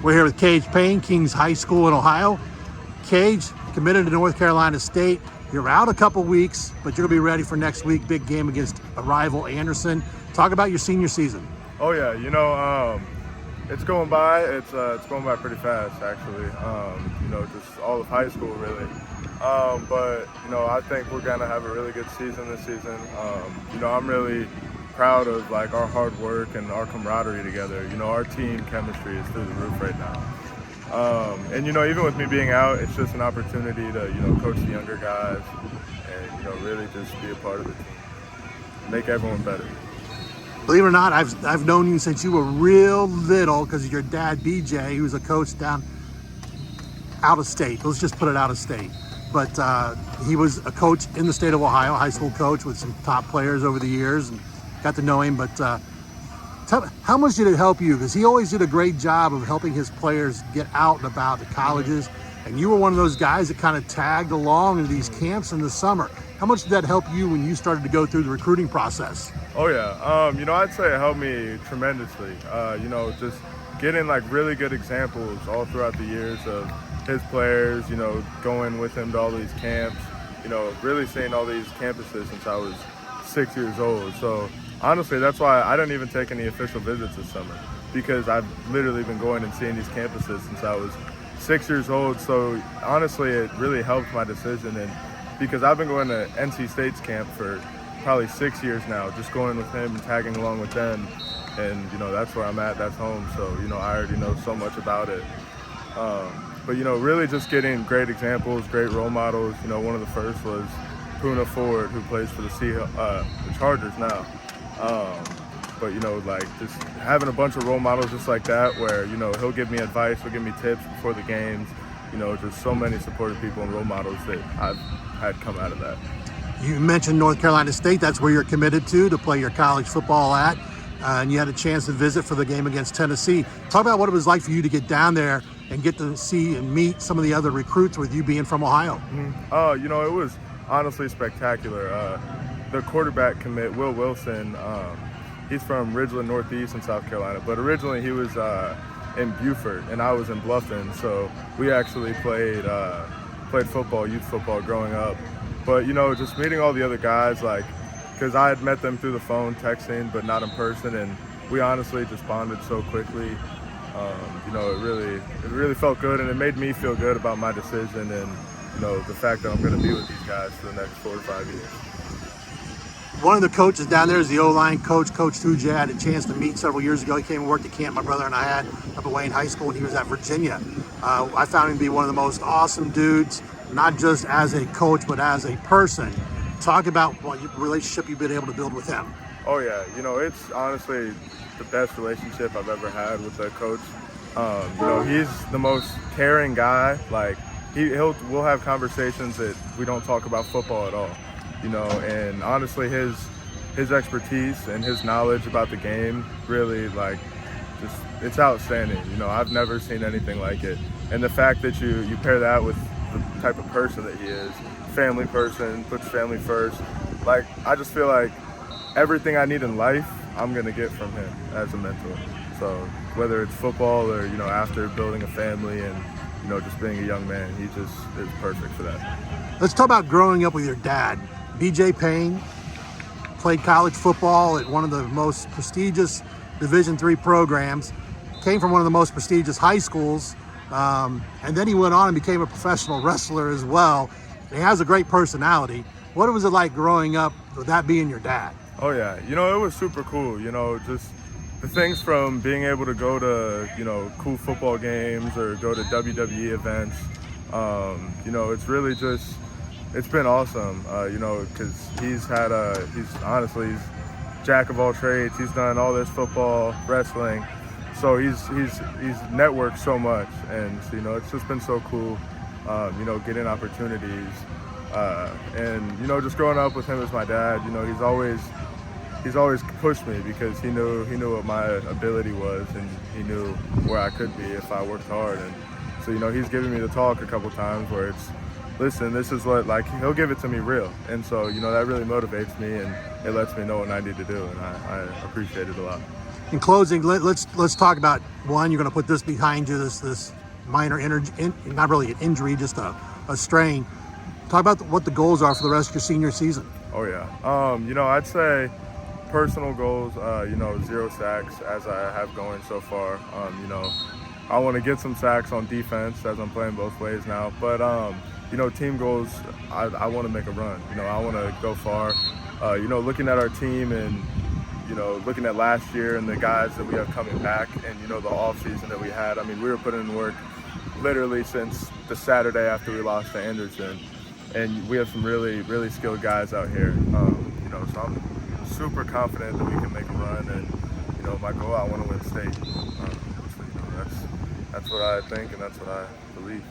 We're here with Kage Payne, Kings High School in Ohio. Kage, committed to North Carolina State. You're out a couple weeks, but you're gonna be ready for next week. Big game against a rival, Anderson. Talk about your senior season. Oh yeah, it's going by. It's going by pretty fast, actually. Just all of high school, really. But I think we're gonna have a really good season this season. I'm really proud of our hard work and our camaraderie together. Our team chemistry is through the roof right now. And even with me being out, it's just an opportunity to coach the younger guys and really just be a part of the team, make everyone better. Believe it or not, I've known you since you were real little because of your dad, BJ, who was a coach down out of state. Let's just put it out of state. But he was a coach in the state of Ohio, high school coach with some top players over the years, and got to know him. But how much did it help you? Because he always did a great job of helping his players get out and about the colleges. And you were one of those guys that kind of tagged along into these camps in the summer. How much did that help you when you started to go through the recruiting process? Oh yeah, I'd say it helped me tremendously. Just getting really good examples all throughout the years of his players, going with him to all these camps, really seeing all these campuses since I was 6 years old. So honestly, that's why I didn't even take any official visits this summer, because I've literally been going and seeing these campuses since I was 6 years old. So honestly, it really helped my decision, and because I've been going to NC State's camp for probably 6 years now, just going with him and tagging along with them, and that's where I'm at, that's home. So I already know so much about it. But really just getting great examples, great role models. One of the first was Puna Ford, who plays for the Chargers now. But just having a bunch of role models just like that, where he'll give me advice, he'll give me tips before the games. Just so many supportive people and role models that I've had come out of that. You mentioned North Carolina State. That's where you're committed to play your college football at. And you had a chance to visit for the game against Tennessee. Talk about what it was like for you to get down there and get to see and meet some of the other recruits with you being from Ohio. Mm-hmm. It was honestly spectacular. The quarterback commit, Will Wilson, he's from Ridgeland Northeast in South Carolina, but originally he was in Beaufort and I was in Bluffton, so we actually played football, youth football growing up. But just meeting all the other guys, because I had met them through the phone, texting, but not in person, and we honestly just bonded so quickly. It really felt good, and it made me feel good about my decision, and the fact that I'm going to be with these guys for the next 4 to 5 years. One of the coaches down there is the O-line coach, Coach Tuja. I had a chance to meet several years ago. He came and worked at camp my brother and I had up at Wayne High School when he was at Virginia. I found him to be one of the most awesome dudes, not just as a coach, but as a person. Talk about what relationship you've been able to build with him. Oh yeah, it's honestly the best relationship I've ever had with a coach. He's the most caring guy. We'll have conversations that we don't talk about football at all. And honestly, his expertise and his knowledge about the game really it's outstanding. I've never seen anything like it. And the fact that you pair that with the type of person that he is, family person, puts family first. I just feel like everything I need in life, I'm gonna get from him as a mentor. So whether it's football or after building a family and just being a young man, he just is perfect for that. Let's talk about growing up with your dad. BJ Payne played college football at one of the most prestigious Division III programs, came from one of the most prestigious high schools, and then he went on and became a professional wrestler as well. He has a great personality. What was it like growing up with that being your dad? Oh yeah, it was super cool. Just the things from being able to go to cool football games or go to WWE events. It's really just, it's been awesome. Because he's honestly jack of all trades. He's done all this football, wrestling, so he's networked so much, and so, it's just been so cool. Getting opportunities, and just growing up with him as my dad. He's always pushed me because he knew what my ability was, and he knew where I could be if I worked hard. And so he's given me the talk a couple times where it's, listen, this is what, he'll give it to me real. And so that really motivates me, and it lets me know what I need to do, and I appreciate it a lot. In closing, let's talk about one. You're going to put this behind you. This minor not really an injury, just a strain. Talk about what the goals are for the rest of your senior season. Oh yeah. You know, I'd say personal goals. You know, 0 sacks as I have going so far. You know, I want to get some sacks on defense as I'm playing both ways now. But you know, team goals. I want to make a run. You know, I want to go far. You know, looking at our team and, you know, looking at last year and the guys that we have coming back and, you know, the off season that we had. I mean, we were putting in work literally since the Saturday after we lost to Anderson. And we have some really, really skilled guys out here. You know, so I'm super confident that we can make a run. And, you know, my goal, I want to win state. So, you know, that's what I think and that's what I believe.